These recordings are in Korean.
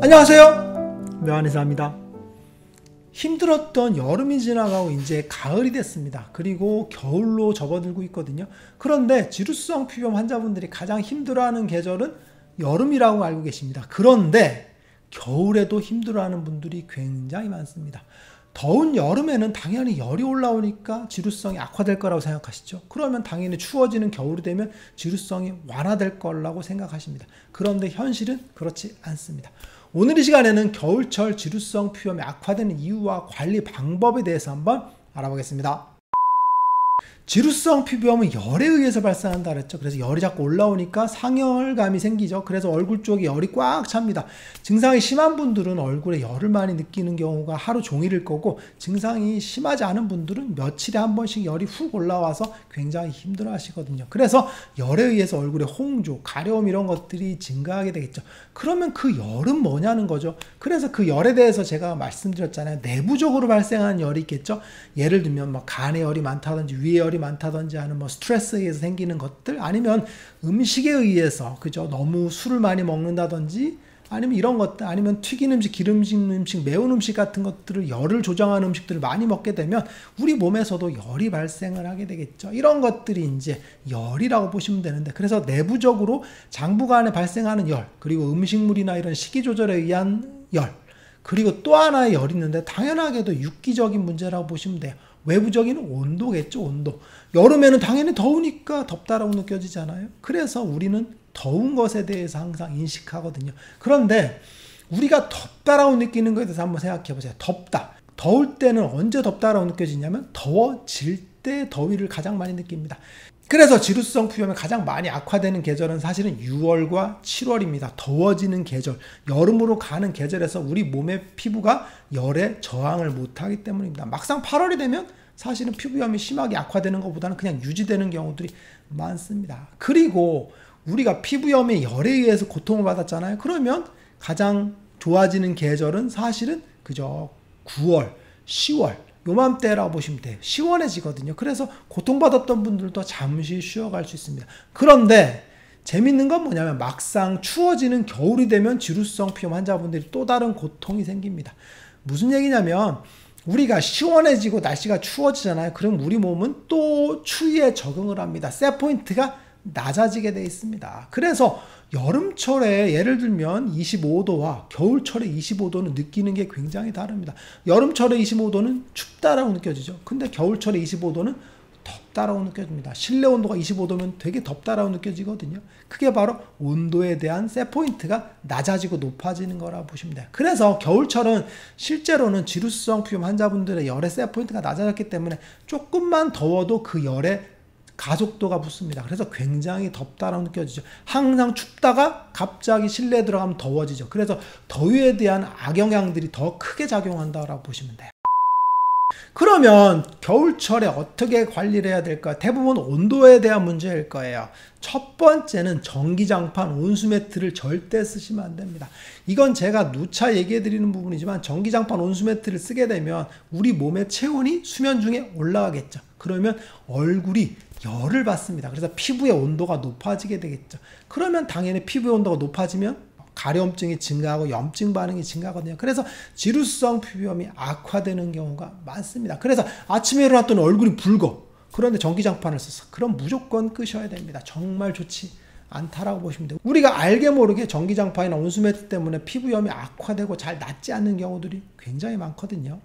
안녕하세요, 묘한의사입니다. 힘들었던 여름이 지나가고 이제 가을이 됐습니다. 그리고 겨울로 접어들고 있거든요. 그런데 지루성 피부염 환자분들이 가장 힘들어하는 계절은 여름이라고 알고 계십니다. 그런데 겨울에도 힘들어하는 분들이 굉장히 많습니다. 더운 여름에는 당연히 열이 올라오니까 지루성이 악화될 거라고 생각하시죠. 그러면 당연히 추워지는 겨울이 되면 지루성이 완화될 거라고 생각하십니다. 그런데 현실은 그렇지 않습니다. 오늘 이 시간에는 겨울철 지루성 피부염이 악화되는 이유와 관리 방법에 대해서 한번 알아보겠습니다. 지루성 피부염은 열에 의해서 발생한다 그랬죠. 그래서 열이 자꾸 올라오니까 상열감이 생기죠. 그래서 얼굴 쪽에 열이 꽉 찹니다. 증상이 심한 분들은 얼굴에 열을 많이 느끼는 경우가 하루 종일일 거고, 증상이 심하지 않은 분들은 며칠에 한 번씩 열이 훅 올라와서 굉장히 힘들어 하시거든요. 그래서 열에 의해서 얼굴에 홍조, 가려움 이런 것들이 증가하게 되겠죠. 그러면 그 열은 뭐냐는 거죠. 그래서 그 열에 대해서 제가 말씀드렸잖아요. 내부적으로 발생하는 열이 있겠죠. 예를 들면 뭐 간에 열이 많다든지 위에 열이 많다든지 하는 뭐 스트레스에 의해서 생기는 것들, 아니면 음식에 의해서, 그죠, 너무 술을 많이 먹는다든지, 아니면 이런 것들, 아니면 튀긴 음식, 기름진 음식, 매운 음식 같은 것들을, 열을 조정하는 음식들을 많이 먹게 되면 우리 몸에서도 열이 발생을 하게 되겠죠. 이런 것들이 이제 열이라고 보시면 되는데, 그래서 내부적으로 장부간에 발생하는 열, 그리고 음식물이나 이런 식이 조절에 의한 열, 그리고 또 하나의 열이 있는데 당연하게도 육기적인 문제라고 보시면 돼요. 외부적인 온도겠죠, 온도. 여름에는 당연히 더우니까 덥다라고 느껴지잖아요. 그래서 우리는 더운 것에 대해서 항상 인식하거든요. 그런데 우리가 덥다라고 느끼는 것에 대해서 한번 생각해 보세요. 덥다. 더울 때는 언제 덥다라고 느껴지냐면 더워질 때 더위를 가장 많이 느낍니다. 그래서 지루성 피부염이 가장 많이 악화되는 계절은 사실은 6월과 7월입니다. 더워지는 계절, 여름으로 가는 계절에서 우리 몸의 피부가 열에 저항을 못하기 때문입니다. 막상 8월이 되면 사실은 피부염이 심하게 악화되는 것보다는 그냥 유지되는 경우들이 많습니다. 그리고 우리가 피부염의 열에 의해서 고통을 받았잖아요. 그러면 가장 좋아지는 계절은 사실은 그저 9월, 10월, 요맘때라고 보시면 돼요. 시원해지거든요. 그래서 고통받았던 분들도 잠시 쉬어갈 수 있습니다. 그런데 재밌는 건 뭐냐면 막상 추워지는 겨울이 되면 지루성 피부염 환자분들이 또 다른 고통이 생깁니다. 무슨 얘기냐면 우리가 시원해지고 날씨가 추워지잖아요. 그럼 우리 몸은 또 추위에 적응을 합니다. 셋포인트가 낮아지게 되어 있습니다. 그래서 여름철에 예를 들면 25도와 겨울철에 25도는 느끼는 게 굉장히 다릅니다. 여름철에 25도는 춥다라고 느껴지죠. 근데 겨울철에 25도는 덥다라고 느껴집니다. 실내 온도가 25도면 되게 덥다라고 느껴지거든요. 그게 바로 온도에 대한 셋포인트가 낮아지고 높아지는 거라고 보시면 돼요. 그래서 겨울철은 실제로는 지루성 피부염 환자분들의 열의 셋포인트가 낮아졌기 때문에 조금만 더워도 그 열에 가속도가 붙습니다. 그래서 굉장히 덥다라고 느껴지죠. 항상 춥다가 갑자기 실내에 들어가면 더워지죠. 그래서 더위에 대한 악영향들이 더 크게 작용한다고 보시면 돼요. 그러면 겨울철에 어떻게 관리를 해야 될까? 대부분 온도에 대한 문제일 거예요. 첫 번째는 전기장판 온수매트를 절대 쓰시면 안 됩니다. 이건 제가 누차 얘기해 드리는 부분이지만 전기장판 온수매트를 쓰게 되면 우리 몸의 체온이 수면 중에 올라가겠죠. 그러면 얼굴이 열을 받습니다. 그래서 피부의 온도가 높아지게 되겠죠. 그러면 당연히 피부의 온도가 높아지면 가려움증이 증가하고 염증 반응이 증가하거든요. 그래서 지루성 피부염이 악화되는 경우가 많습니다. 그래서 아침에 일어났더니 얼굴이 붉어. 그런데 전기장판을 썼어. 그럼 무조건 끄셔야 됩니다. 정말 좋지 않다라고 보시면 돼요. 우리가 알게 모르게 전기장판이나 온수매트 때문에 피부염이 악화되고 잘 낫지 않는 경우들이 굉장히 많거든요.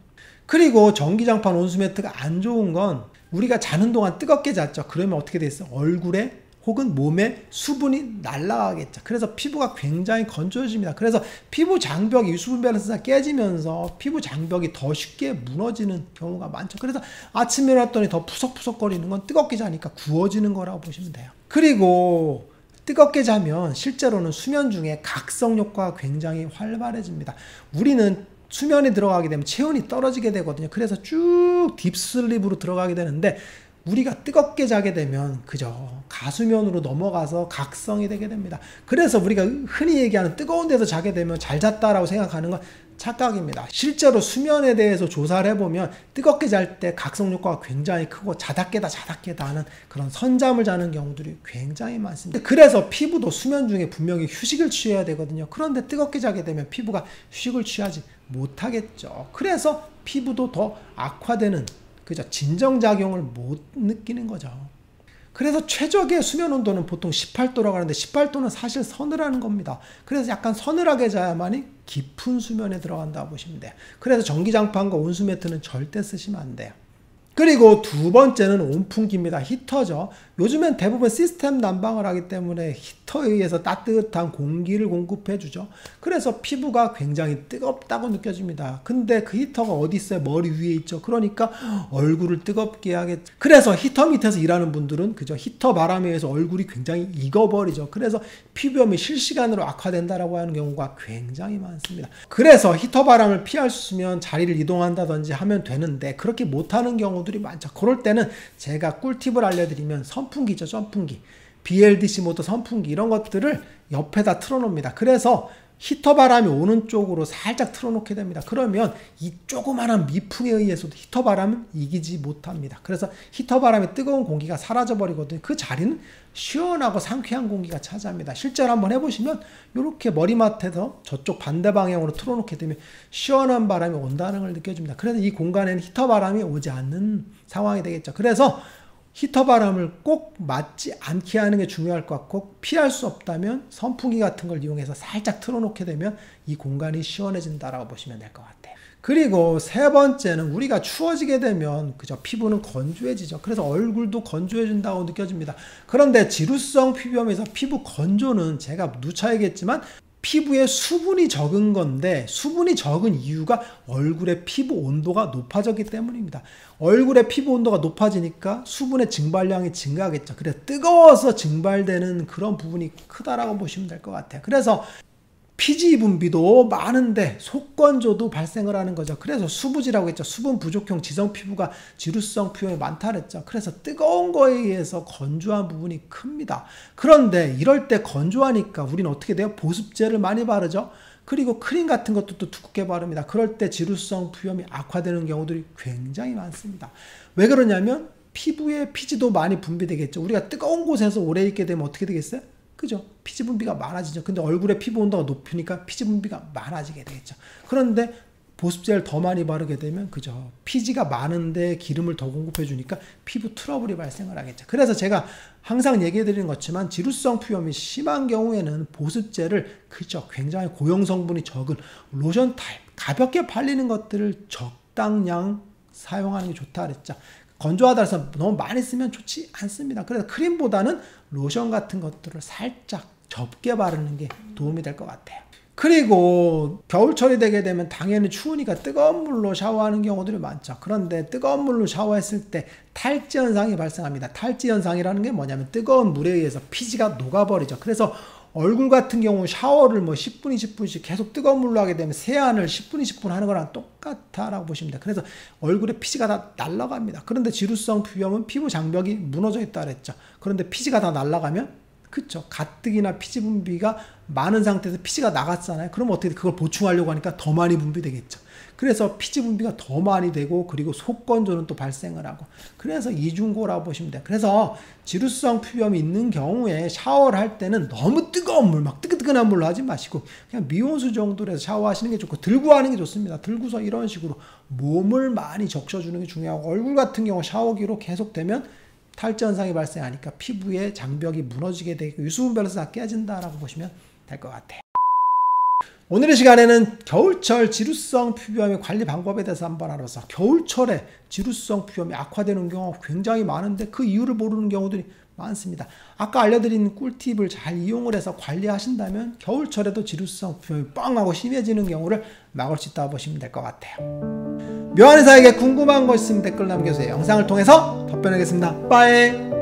그리고 전기장판 온수매트가 안 좋은 건 우리가 자는 동안 뜨겁게 잤죠. 그러면 어떻게 됐어? 얼굴에 혹은 몸에 수분이 날아가겠죠. 그래서 피부가 굉장히 건조해집니다. 그래서 피부 장벽이 수분 밸런스가 깨지면서 피부 장벽이 더 쉽게 무너지는 경우가 많죠. 그래서 아침에 일어났더니 더 푸석푸석거리는 건 뜨겁게 자니까 구워지는 거라고 보시면 돼요. 그리고 뜨겁게 자면 실제로는 수면 중에 각성 효과가 굉장히 활발해집니다. 우리는 수면에 들어가게 되면 체온이 떨어지게 되거든요. 그래서 쭉 딥슬립으로 들어가게 되는데 우리가 뜨겁게 자게 되면 그저 가수면으로 넘어가서 각성이 되게 됩니다. 그래서 우리가 흔히 얘기하는 뜨거운 데서 자게 되면 잘 잤다라고 생각하는 건 착각입니다. 실제로 수면에 대해서 조사를 해보면 뜨겁게 잘 때 각성 효과가 굉장히 크고 자다 깨다 하는 그런 선잠을 자는 경우들이 굉장히 많습니다. 그래서 피부도 수면 중에 분명히 휴식을 취해야 되거든요. 그런데 뜨겁게 자게 되면 피부가 휴식을 취하지 못하겠죠. 그래서 피부도 더 악화되는 진정작용을 못 느끼는 거죠. 그래서 최적의 수면 온도는 보통 18도라고 하는데 18도는 사실 서늘한 겁니다. 그래서 약간 서늘하게 자야만이 깊은 수면에 들어간다고 보시면 돼요. 그래서 전기장판과 온수매트는 절대 쓰시면 안 돼요. 그리고 두 번째는 온풍기입니다. 히터죠. 요즘엔 대부분 시스템 난방을 하기 때문에 히터에 의해서 따뜻한 공기를 공급해 주죠. 그래서 피부가 굉장히 뜨겁다고 느껴집니다. 근데 그 히터가 어디 있어요? 머리 위에 있죠. 그러니까 얼굴을 뜨겁게 하겠죠. 그래서 히터 밑에서 일하는 분들은 그저 히터 바람에 의해서 얼굴이 굉장히 익어버리죠. 그래서 피부염이 실시간으로 악화된다라고 하는 경우가 굉장히 많습니다. 그래서 히터 바람을 피할 수 있으면 자리를 이동한다든지 하면 되는데 그렇게 못하는 경우들이 많죠. 그럴 때는 제가 꿀팁을 알려드리면 선풍기죠. 선풍기. BLDC 모터 선풍기 이런 것들을 옆에다 틀어놓습니다. 그래서 히터 바람이 오는 쪽으로 살짝 틀어놓게 됩니다. 그러면 이 조그마한 미풍에 의해서도 히터 바람은 이기지 못합니다. 그래서 히터 바람에 뜨거운 공기가 사라져 버리거든요. 그 자리는 시원하고 상쾌한 공기가 차지합니다. 실제로 한번 해보시면 이렇게 머리맡에서 저쪽 반대 방향으로 틀어놓게 되면 시원한 바람이 온다는 걸 느껴집니다. 그래서 이 공간에는 히터 바람이 오지 않는 상황이 되겠죠. 그래서 히터 바람을 꼭 맞지 않게 하는 게 중요할 것 같고 피할 수 없다면 선풍기 같은 걸 이용해서 살짝 틀어놓게 되면 이 공간이 시원해진다라고 보시면 될 것 같아요. 그리고 세 번째는 우리가 추워지게 되면 피부는 건조해지죠. 그래서 얼굴도 건조해진다고 느껴집니다. 그런데 지루성 피부염에서 피부 건조는 제가 누차 얘기했지만 피부에 수분이 적은 건데 수분이 적은 이유가 얼굴의 피부 온도가 높아졌기 때문입니다. 얼굴의 피부 온도가 높아지니까 수분의 증발량이 증가하겠죠. 그래서 뜨거워서 증발되는 그런 부분이 크다라고 보시면 될 것 같아요. 그래서 피지 분비도 많은데 속건조도 발생을 하는 거죠. 그래서 수부지라고 했죠. 수분 부족형 지성 피부가 지루성 피부염이 많다 그랬죠. 그래서 뜨거운 거에 의해서 건조한 부분이 큽니다. 그런데 이럴 때 건조하니까 우리는 어떻게 돼요? 보습제를 많이 바르죠. 그리고 크림 같은 것도 또 두껍게 바릅니다. 그럴 때 지루성 피부염이 악화되는 경우들이 굉장히 많습니다. 왜 그러냐면 피부에 피지도 많이 분비되겠죠. 우리가 뜨거운 곳에서 오래 있게 되면 어떻게 되겠어요? 그죠? 피지 분비가 많아지죠. 근데 얼굴에 피부 온도가 높으니까 피지 분비가 많아지게 되겠죠. 그런데 보습제를 더 많이 바르게 되면 그죠? 피지가 많은데 기름을 더 공급해 주니까 피부 트러블이 발생을 하겠죠. 그래서 제가 항상 얘기해 드리는 것지만 지루성 피부염이 심한 경우에는 보습제를 그죠? 굉장히 고용 성분이 적은 로션 타입 가볍게 발리는 것들을 적당량 사용하는 게 좋다 그랬죠. 건조하다 해서 너무 많이 쓰면 좋지 않습니다. 그래서 크림보다는 로션 같은 것들을 살짝 적게 바르는 게 도움이 될 것 같아요. 그리고 겨울철이 되게 되면 당연히 추우니까 뜨거운 물로 샤워하는 경우들이 많죠. 그런데 뜨거운 물로 샤워했을 때 탈지 현상이 발생합니다. 탈지 현상이라는 게 뭐냐면 뜨거운 물에 의해서 피지가 녹아버리죠. 그래서 얼굴 같은 경우 샤워를 10분, 20분씩 계속 뜨거운 물로 하게 되면 세안을 10분, 20분 하는 거랑 똑같다라고 보시면 돼요. 그래서 얼굴에 피지가 다 날아갑니다. 그런데 지루성 피부염은 피부 장벽이 무너져 있다 그랬죠. 그런데 피지가 다 날아가면 그쵸. 가뜩이나 피지 분비가 많은 상태에서 피지가 나갔잖아요. 그럼 어떻게 그걸 보충하려고 하니까 더 많이 분비되겠죠. 그래서 피지 분비가 더 많이 되고 그리고 속건조는 또 발생을 하고 그래서 이중고라고 보시면 돼요. 그래서 지루성 피부염이 있는 경우에 샤워를 할 때는 너무 뜨거운 물, 막 뜨끈뜨끈한 물로 하지 마시고 그냥 미온수 정도로 해서 샤워하시는 게 좋고 들고 하는 게 좋습니다. 들고서 이런 식으로 몸을 많이 적셔주는 게 중요하고 얼굴 같은 경우 샤워기로 계속되면 탈지 현상이 발생하니까 피부의 장벽이 무너지게 되고 유수분 밸런스가 깨진다라고 보시면 될 것 같아요. 오늘의 시간에는 겨울철 지루성 피부염의 관리 방법에 대해서 한번 알아봤어. 겨울철에 지루성 피부염이 악화되는 경우가 굉장히 많은데 그 이유를 모르는 경우들이 많습니다. 아까 알려드린 꿀팁을 잘 이용을 해서 관리하신다면 겨울철에도 지루성 피부염이 뻥하고 심해지는 경우를 막을 수 있다고 보시면 될 것 같아요. 묘한의사에게 궁금한 거 있으면 댓글 남겨주세요. 영상을 통해서 답변하겠습니다. 빠이.